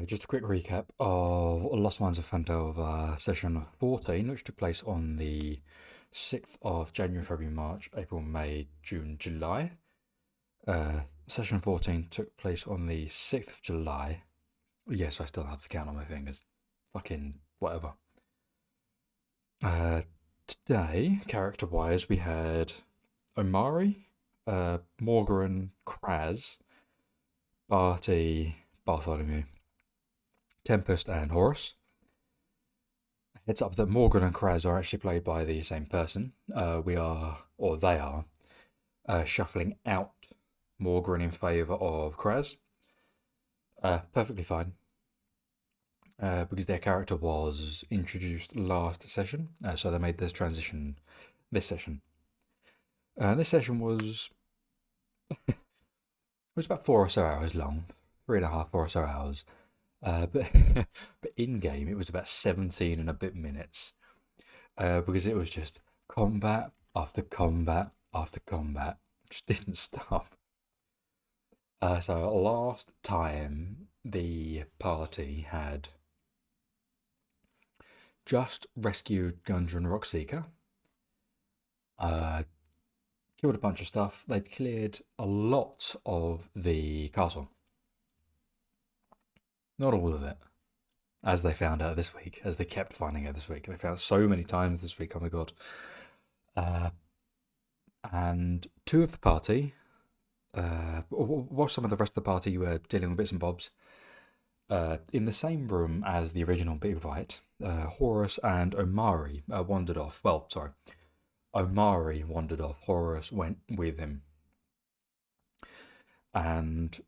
Just a quick recap of Lost Mines of Phandelver session 14, which took place on the 6th of January, February, March, April, May, June, July. Session 14 took place on the 6th of July. Yes, I still have to count on my fingers. Fucking whatever. Today, character-wise, we had Omari, Morgran, Kraz, Barty, Bartholomew, Tempest and Horus. Heads up that Morgan and Kraz are actually played by the same person. We are, or they are, shuffling out Morgan in favour of Kraz. Perfectly fine. Because their character was introduced last session, so they made this transition this session. This session was it was about 4 or so hours long, 3.5, 4 or so hours. But but in game it was about 17 and a bit minutes, because it was just combat after combat after combat, just didn't stop. So last time the party had just rescued Gundren Rockseeker, killed a bunch of stuff. They'd cleared a lot of the castle. Not all of it, as they found out this week, as they kept finding out this week. They found it so many times this week, oh my god. And two of the party, while some of the rest of the party were dealing with bits and bobs, in the same room as the original Big Fight, Horus and Omari wandered off. Well, sorry. Omari wandered off. Horus went with him. And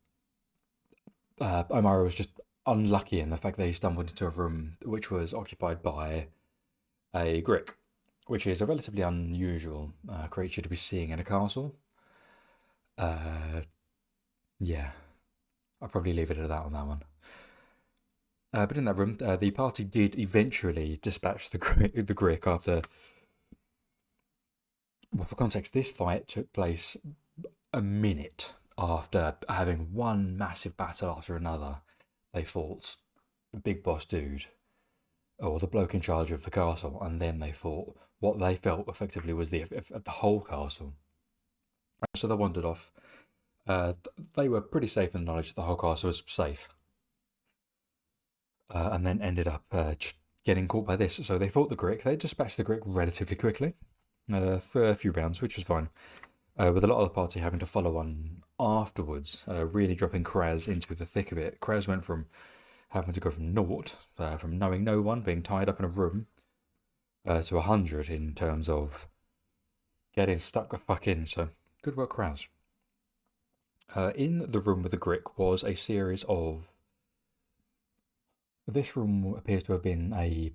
Omari was just unlucky in the fact that he stumbled into a room which was occupied by a Grick, which is a relatively unusual creature to be seeing in a castle. Yeah, I'll probably leave it at that on that one. But in that room, the party did eventually dispatch the Grick after. Well, for context, this fight took place a minute after having one massive battle after another. They fought the big boss dude, or the bloke in charge of the castle, and then they fought what they felt effectively was the whole castle. So they wandered off. They were pretty safe in the knowledge that the whole castle was safe, and then ended up getting caught by this. So they fought the Grick. They dispatched the Grick relatively quickly for a few rounds, which was fine. With a lot of the party having to follow on afterwards, really dropping Kraz into the thick of it. Kraz went from having to go from naught, from knowing no one, being tied up in a room, to 100 in terms of getting stuck the fuck in. So good work, Kraz. In the room with the Grick was a series of. This room appears to have been a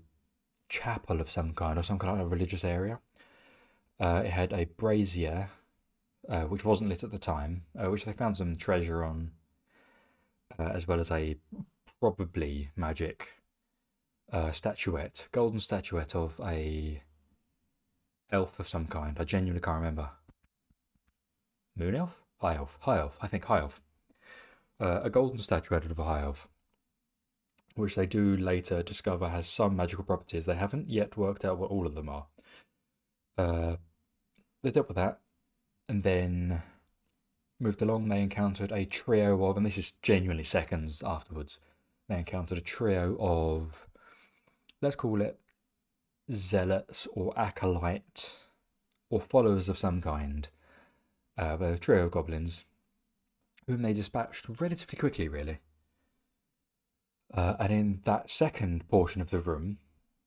chapel of some kind, or some kind of religious area. It had a brazier, which wasn't lit at the time, which they found some treasure on, as well as a probably magic statuette, golden statuette of a elf of some kind. I genuinely can't remember. Moon elf? High elf? High elf. I think high elf. A golden statuette of a high elf, which they do later discover has some magical properties. They haven't yet worked out what all of them are. They dealt with that, and then moved along. They encountered a trio of, and this is genuinely seconds afterwards, they encountered a trio of, let's call it zealots or acolyte or followers of some kind, but a trio of goblins whom they dispatched relatively quickly, really. And in that second portion of the room,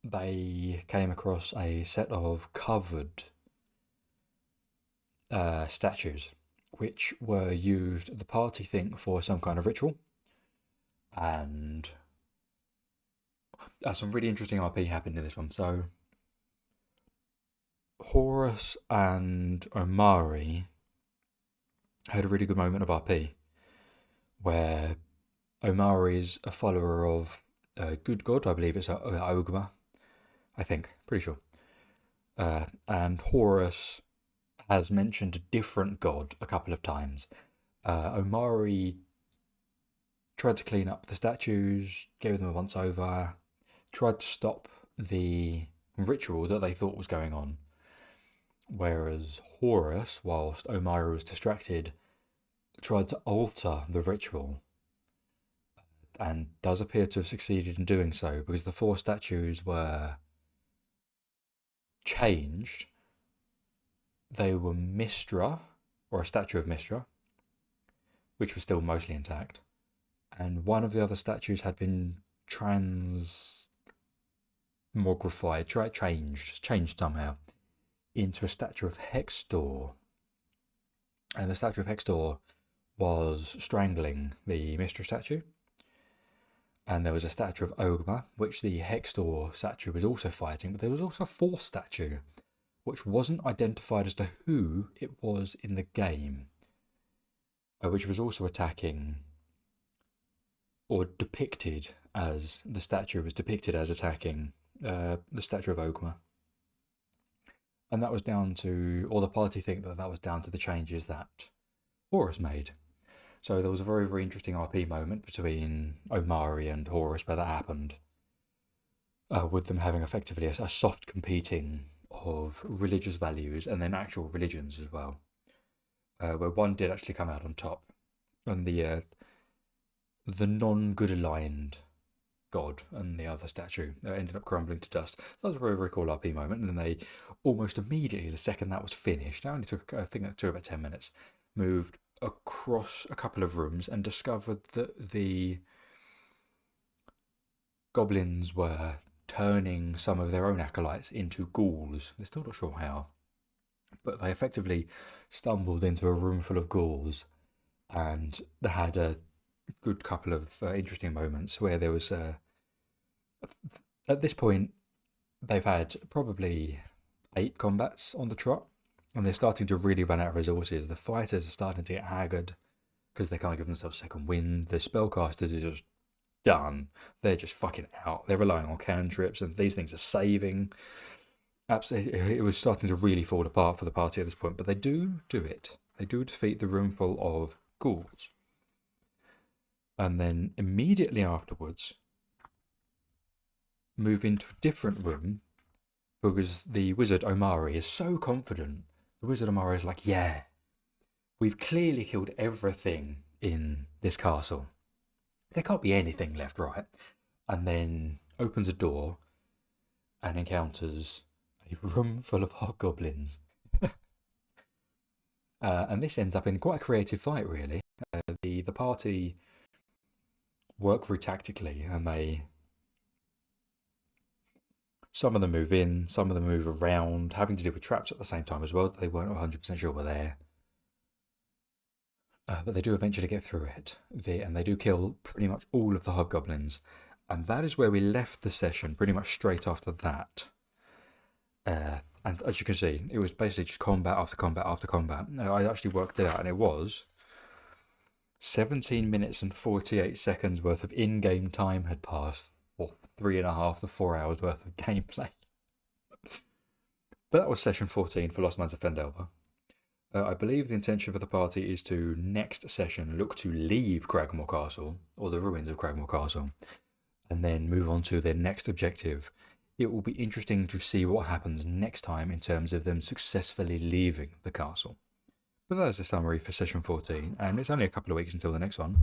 they came across a set of covered statues, which were used, the party think, for some kind of ritual. And some really interesting RP happened in this one. So Horus and Omari had a really good moment of RP where Omari's a follower of a good god, I believe it's Ogma, I think, pretty sure. And Horus has mentioned a different god a couple of times. Omari tried to clean up the statues, gave them a once over, tried to stop the ritual that they thought was going on. Whereas Horus, whilst Omari was distracted, tried to alter the ritual and does appear to have succeeded in doing so because the 4 statues were changed. They were Mistra, or a statue of Mistra, which was still mostly intact, and one of the other statues had been changed somehow into a statue of Hextor. And the statue of Hextor was strangling the Mistra statue. And there was a statue of Ogma, which the Hextor statue was also fighting, but there was also a 4th statue, which wasn't identified as to who it was in the game, which was also attacking, or depicted as, the statue was depicted as attacking the statue of Ogma. And that was down to, or the party think that that was down to the changes that Horus made. So there was a very, very interesting RP moment between Omari and Horus where that happened, with them having effectively a soft competing of religious values and then actual religions as well, where one did actually come out on top, and the non-good aligned god and the other statue ended up crumbling to dust. So that was a very, very cool RP moment, and then they almost immediately, the second that was finished, it only took, I think it took about 10 minutes, moved across a couple of rooms and discovered that the goblins were turning some of their own acolytes into ghouls. They're still not sure how, but they effectively stumbled into a room full of ghouls, and they had a good couple of interesting moments where there was at this point they've had probably 8 combats on the trot, and they're starting to really run out of resources. The fighters are starting to get haggard because they can't give themselves second wind. The spellcasters are just done. They're just fucking out. They're relying on cantrips, and these things are saving. Absolutely, it was starting to really fall apart for the party at this point, but they do it. They do defeat the room full of ghouls. And then immediately afterwards, move into a different room because the wizard Omari is so confident. The wizard Omari is like, yeah, we've clearly killed everything in this castle. There can't be anything left, right? And then opens a door and encounters a room full of hobgoblins. And this ends up in quite a creative fight, really. The party work very tactically, and some of them move in, some of them move around, having to deal with traps at the same time as well. They weren't 100% sure were there. But they do eventually get through it, and they do kill pretty much all of the hobgoblins. And that is where we left the session, pretty much straight after that. And as you can see, it was basically just combat after combat after combat. Now, I actually worked it out, and it was 17 minutes and 48 seconds worth of in-game time had passed, or 3.5 to 4 hours worth of gameplay. But that was session 14 for Lost Mines of Fendelver. I believe the intention for the party is to, next session, look to leave Cragmaw Castle, or the ruins of Cragmaw Castle, and then move on to their next objective. It will be interesting to see what happens next time in terms of them successfully leaving the castle. But that is a summary for session 14, and it's only a couple of weeks until the next one.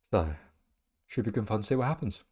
So, should be good fun to see what happens.